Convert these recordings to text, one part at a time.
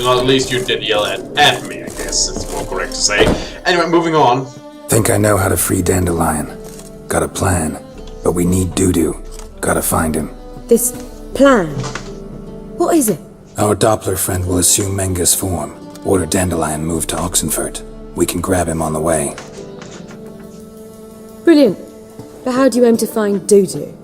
Well, at least you did yell at me, I guess. It's more correct to say. Anyway, moving on. Think I know how to free Dandelion. Got a plan. But we need Dudu. Gotta find him. This plan? What is it? Our Doppler friend will assume Menga's form. Order Dandelion moved to Oxenfurt. We can grab him on the way. Brilliant. But how do you aim to find Dudu?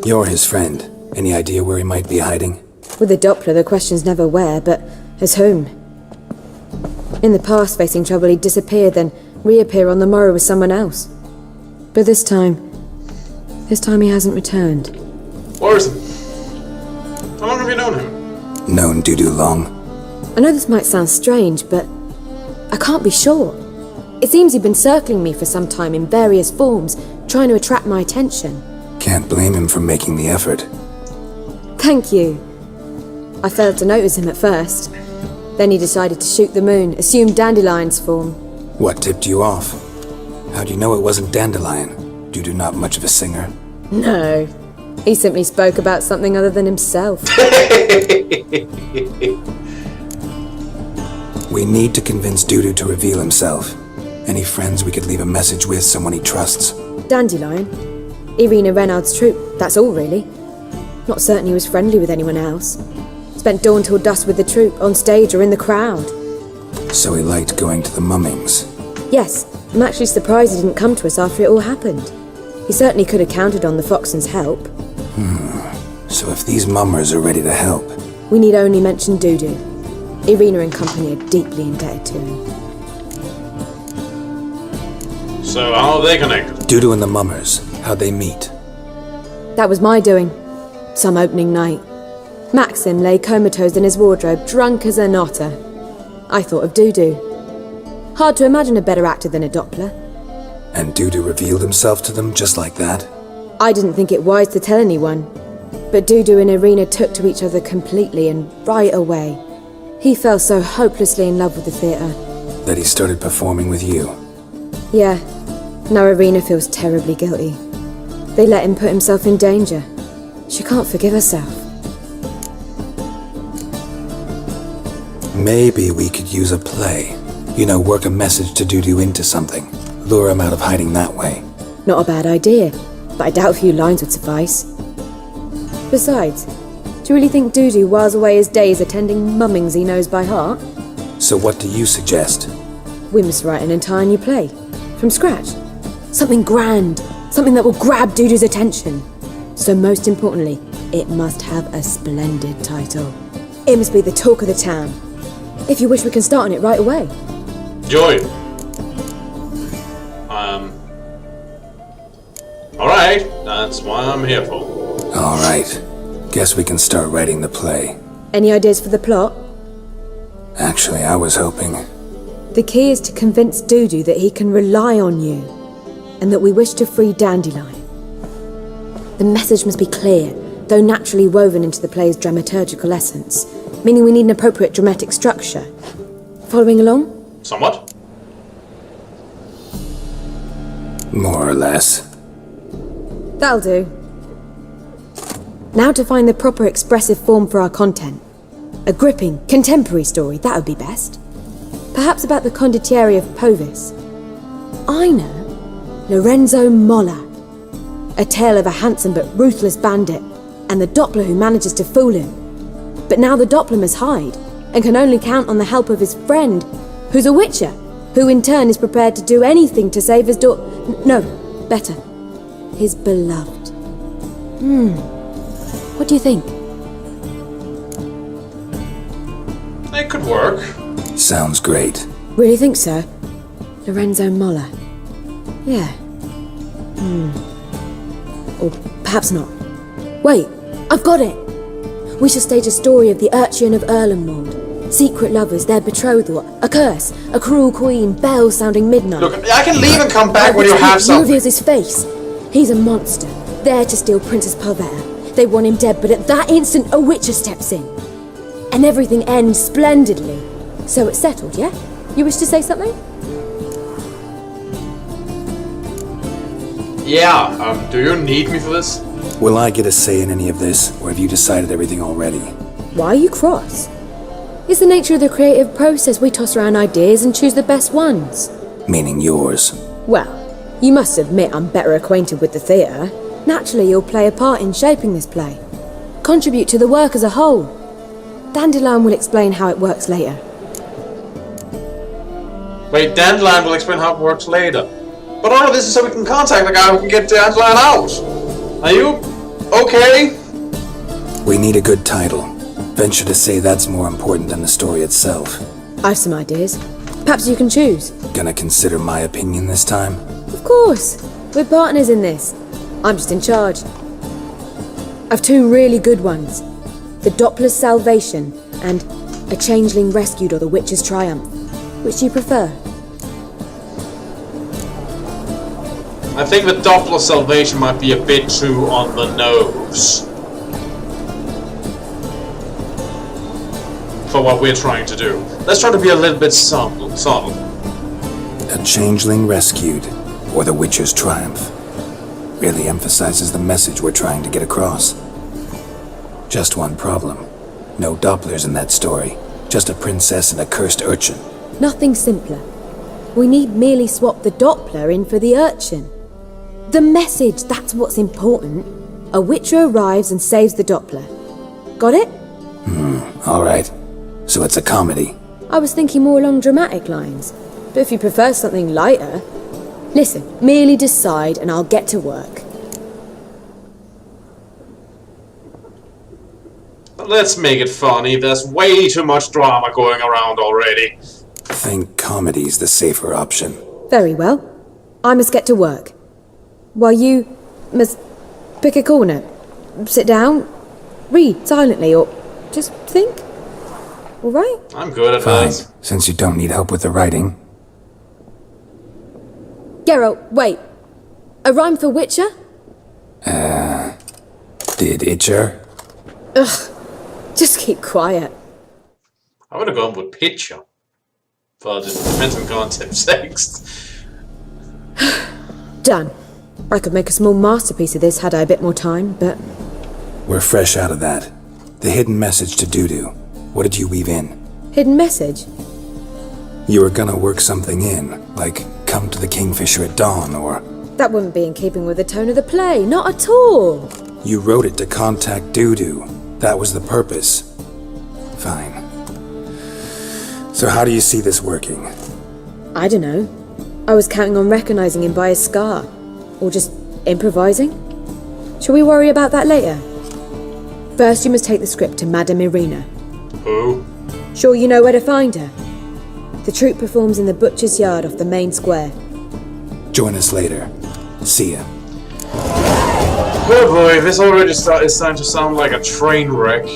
You're his friend. Any idea where he might be hiding? With the Doppler, the question's never where, but as whom. In the past, facing trouble, he'd disappear, then reappear on the morrow with someone else. But this time he hasn't returned. Orson, how long have you known him? Known Dudu long? I know this might sound strange, but I can't be sure. It seems he'd been circling me for some time in various forms, trying to attract my attention. Can't blame him for making the effort. Thank you. I failed to notice him at first. Then he decided to shoot the moon, assume Dandelion's form. What tipped you off? How'd you know it wasn't Dandelion? Dudu not much of a singer? No. He simply spoke about something other than himself. We need to convince Dudu to reveal himself. Any friends we could leave a message with, someone he trusts? Dandelion? Irina Renard's troupe, that's all really. Not certain he was friendly with anyone else. Spent dawn till dusk with the troupe, on stage or in the crowd. So he liked going to the mummings? Yes, I'm actually surprised he didn't come to us after it all happened. He certainly could have counted on the Foxen's help. So if these mummers are ready to help... We need only mention Dudu. Irina and company are deeply indebted to him. So, how are they connected? Dudu and the mummers, how'd they meet? That was my doing. Some opening night. Maxim lay comatose in his wardrobe, drunk as an otter. I thought of Dudu. Hard to imagine a better actor than a Doppler. And Dudu revealed himself to them just like that? I didn't think it wise to tell anyone. But Dudu and Irina took to each other completely and right away. He fell so hopelessly in love with the theatre. That he started performing with you? Yeah. Now Irina feels terribly guilty. They let him put himself in danger. She can't forgive herself. Maybe we could use a play. You know, work a message to Dudu into something. Lure him out of hiding that way. Not a bad idea, but I doubt a few lines would suffice. Besides, do you really think Dudu whiles away his days attending mummings he knows by heart? So what do you suggest? We must write an entire new play. From scratch. Something grand. Something that will grab Dudu's attention. So most importantly, it must have a splendid title. It must be the talk of the town. If you wish, we can start on it right away. Joy. Alright, that's what I'm here for. Alright. Guess we can start writing the play. Any ideas for the plot? Actually, I was hoping... The key is to convince Dudu that he can rely on you, and that we wish to free Dandelion. The message must be clear, though naturally woven into the play's dramaturgical essence, meaning we need an appropriate dramatic structure. Following along? Somewhat. More or less. That'll do. Now to find the proper expressive form for our content. A gripping, contemporary story, that would be best. Perhaps about the condottieri of Povis. I know. Lorenzo Molla. A tale of a handsome but ruthless bandit, and the Doppler who manages to fool him. But now the Doppler must hide, and can only count on the help of his friend, who's a witcher, who in turn is prepared to do anything to save his no, better, his beloved. What do you think? It could work. Sounds great. Really think so? Lorenzo Molla. Yeah. Or perhaps not. Wait, I've got it! We shall stage a story of the Urcheon of Erlenwald. Secret lovers, their betrothal, a curse, a cruel queen, bells sounding midnight. Look, I can leave and come back when you have He something. reveals his face. He's a monster, there to steal Princess Palvera. They want him dead, but at that instant a witcher steps in. And everything ends splendidly. So it's settled, yeah? You wish to say something? Yeah, do you need me for this? Will I get a say in any of this, or have you decided everything already? Why are you cross? It's the nature of the creative process. We toss around ideas and choose the best ones. Meaning yours. Well, you must admit I'm better acquainted with the theatre. Naturally, you'll play a part in shaping this play. Contribute to the work as a whole. Dandelion will explain how it works later. Wait, Dandelion will explain how it works later. But all of this is so we can contact the guy who can get Dandelion out. Are you okay? We need a good title. Venture to say that's more important than the story itself. I've some ideas. Perhaps you can choose. Gonna consider my opinion this time? Of course. We're partners in this. I'm just in charge. I've two really good ones. The Doppler's Salvation and A Changeling Rescued or The Witch's Triumph. Which do you prefer? I think the Doppler Salvation might be a bit too on the nose for what we're trying to do. Let's try to be a little bit subtle. A Changeling Rescued, or The Witcher's Triumph. Really emphasizes the message we're trying to get across. Just one problem. No Dopplers in that story. Just a princess and a cursed urchin. Nothing simpler. We need merely swap the Doppler in for the urchin. The message, that's what's important. A Witcher arrives and saves the Doppler. Got it? Alright. So it's a comedy. I was thinking more along dramatic lines. But if you prefer something lighter... Listen, merely decide and I'll get to work. Let's make it funny. There's way too much drama going around already. I think comedy's the safer option. Very well. I must get to work. While you must pick a corner. Sit down, read silently, or just think. All right? I'm good at Fine, this. since you don't need help with the writing. Geralt, wait. A rhyme for Witcher? Did Itcher? Just keep quiet. I would have gone with picture. But it depends on context. Done. I could make a small masterpiece of this had I a bit more time, but... We're fresh out of that. The hidden message to Dudu. What did you weave in? Hidden message? You were gonna work something in, like come to the Kingfisher at dawn, or... That wouldn't be in keeping with the tone of the play, not at all. You wrote it to contact Dudu. That was the purpose. Fine. So how do you see this working? I don't know. I was counting on recognizing him by his scar. Or just improvising. Shall we worry about that later? First, you must take the script to Madame Irina. Who? Sure you know where to find her? The troupe performs in the Butcher's Yard off the main square. Join us later. See ya. Oh boy, this already is starting to sound like a train wreck.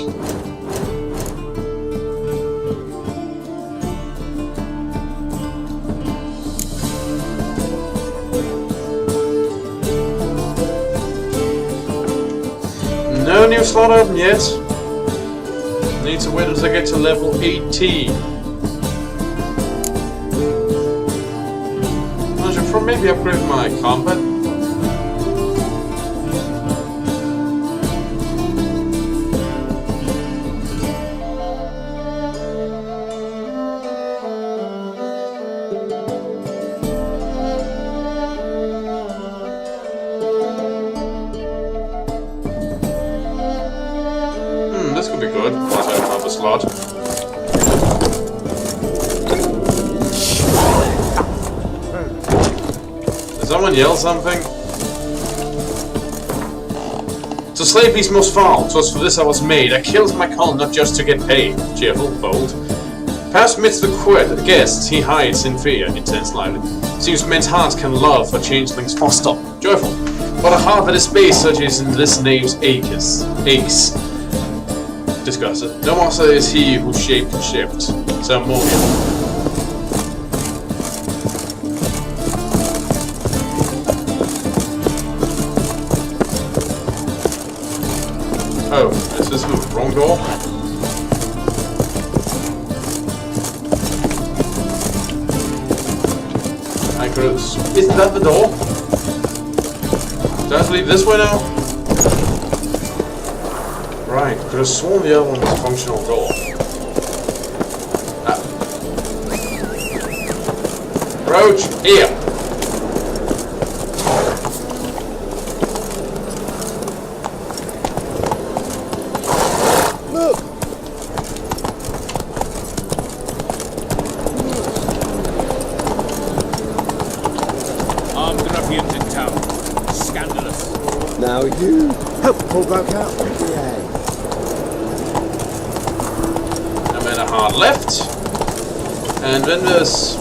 No new slot open yet. Need to wait until I get to level 18. I should probably maybe upgrade my combat. This could be good, once I don't have a slot. Did someone yell something? To slay beast must fall, 'twas for this I was made. I kills my call not just to get paid. Cheerful, bold. Past midst the guests, he hides in fear, intense lively. Seems men's hearts can love, for changelings foster. Joyful. But a heart that is space such as in this name's aches. Discuss it. No monster is he who shaped and shipped. Ceremonial. Oh, is this the wrong door? I could have... Isn't that the door? Do I have to leave this way now? Right, could have sworn the other one was a functional door. Ouch! Here! Look! Armed ruffians in town. Scandalous. Now you help pull back out. Yeah. I made a hard left. And then there's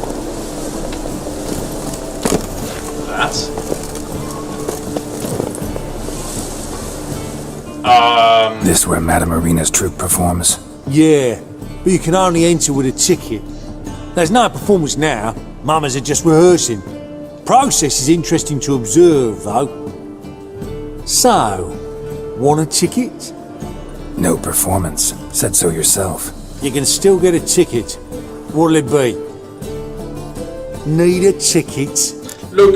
that. This where Madame Marina's troupe performs? Yeah, but you can only enter with a ticket. There's no performance now. Mamas are just rehearsing. Process is interesting to observe, though. So, want a ticket? No performance. Said so yourself. You can still get a ticket. What'll it be? Need a ticket? Look.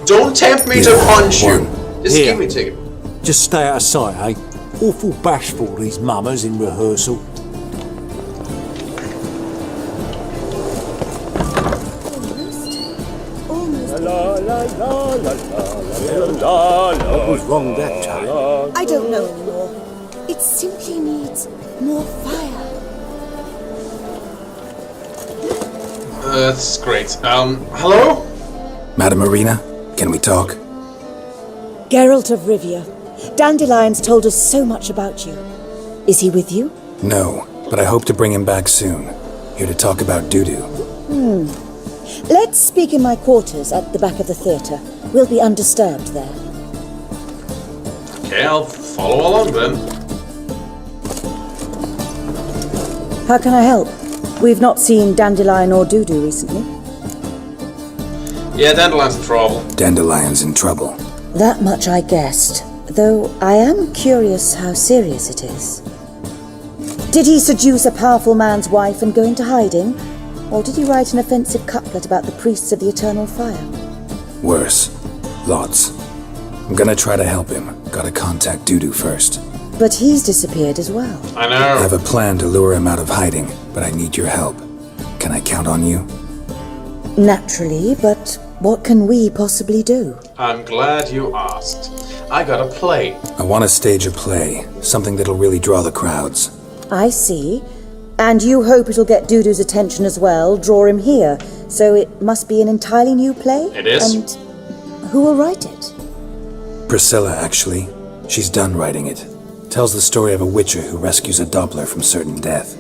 Don't tempt me to Yeah, punch you. one. Just Here. give me a ticket. Just stay out of sight, eh? Awful bashful, these mamas in rehearsal. What was wrong that time? I don't know anymore. It simply needs more fire. That's great. Hello? Madame Marina, can we talk? Geralt of Rivia. Dandelions told us so much about you. Is he with you? No, but I hope to bring him back soon. Here to talk about Dudu. Let's speak in my quarters at the back of the theatre. We'll be undisturbed there. Okay, I'll follow along then. How can I help? We've not seen Dandelion or Dudu recently. Yeah, Dandelion's in trouble. Dandelion's in trouble. That much I guessed, though I am curious how serious it is. Did he seduce a powerful man's wife and go into hiding? Or did he write an offensive couplet about the priests of the eternal fire? Worse. Lots. I'm gonna try to help him. Gotta contact Dudu first. But he's disappeared as well. I I know. have a plan to lure him out of hiding, but I need your help. Can I count on you? Naturally, but what can we possibly do? I'm glad you asked. I got a play. I want to stage a play, something that'll really draw the crowds. I see. And you hope it'll get Dudu's attention as well, draw him here. So it must be an entirely new play? It is. And who will write it? Priscilla, actually. She's done writing it. Tells the story of a witcher who rescues a Doppler from certain death.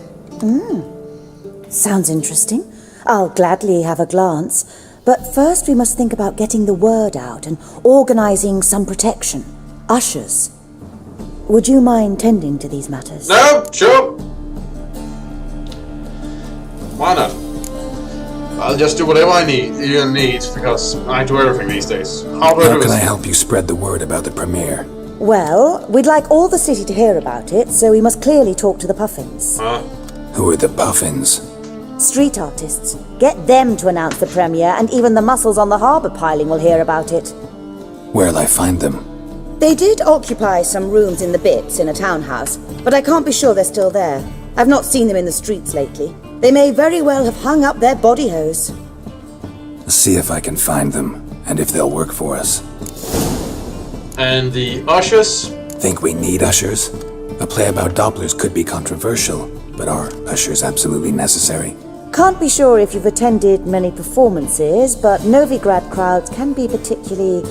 Sounds interesting. I'll gladly have a glance. But first we must think about getting the word out and organizing some protection. Ushers. Would you mind tending to these matters? No, sure. Why not? I'll just do whatever you need because I do everything these days. How do I How do can I this? help you spread the word about the premiere? Well, we'd like all the city to hear about it, so we must clearly talk to the Puffins. Who are the Puffins? Street artists. Get them to announce the premiere, and even the muscles on the harbour piling will hear about it. Where'll I find them? They did occupy some rooms in the Bits in a townhouse, but I can't be sure they're still there. I've not seen them in the streets lately. They may very well have hung up their body hose. See if I can find them, and if they'll work for us. And the ushers? Think we need ushers? A play about Dopplers could be controversial, but are ushers absolutely necessary? Can't be sure if you've attended many performances, but Novigrad crowds can be particularly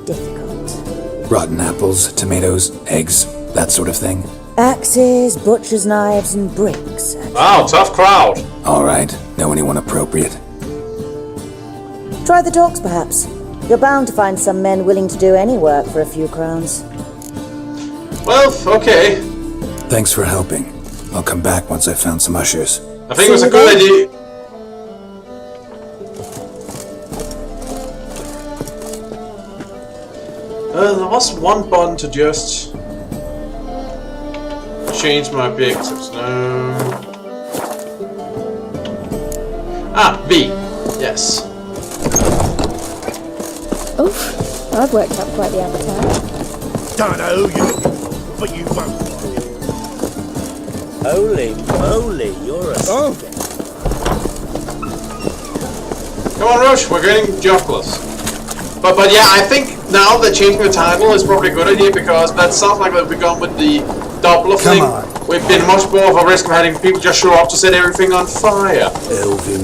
difficult. Rotten apples, tomatoes, eggs, that sort of thing? Axes, butcher's knives, and bricks. Wow, tough crowd. Alright, know anyone appropriate? Try the dogs, perhaps. You're bound to find some men willing to do any work for a few crowns. Well, okay. Thanks for helping. I'll come back once I've found some ushers. I think it was See a you good then. idea. There was one button to just change my objectives. No. Ah, V. Yes. Oh, I've worked up quite the appetite. Don't know who you're looking for, but you won't find it. Holy moly, you're a... Oh, Come on, Rush, we're getting jobless. But yeah, I think now that changing the title is probably a good idea because that sounds like we've gone with the Doppler thing. on. We've been much more of a risk of having people just show up to set everything on fire. Elvin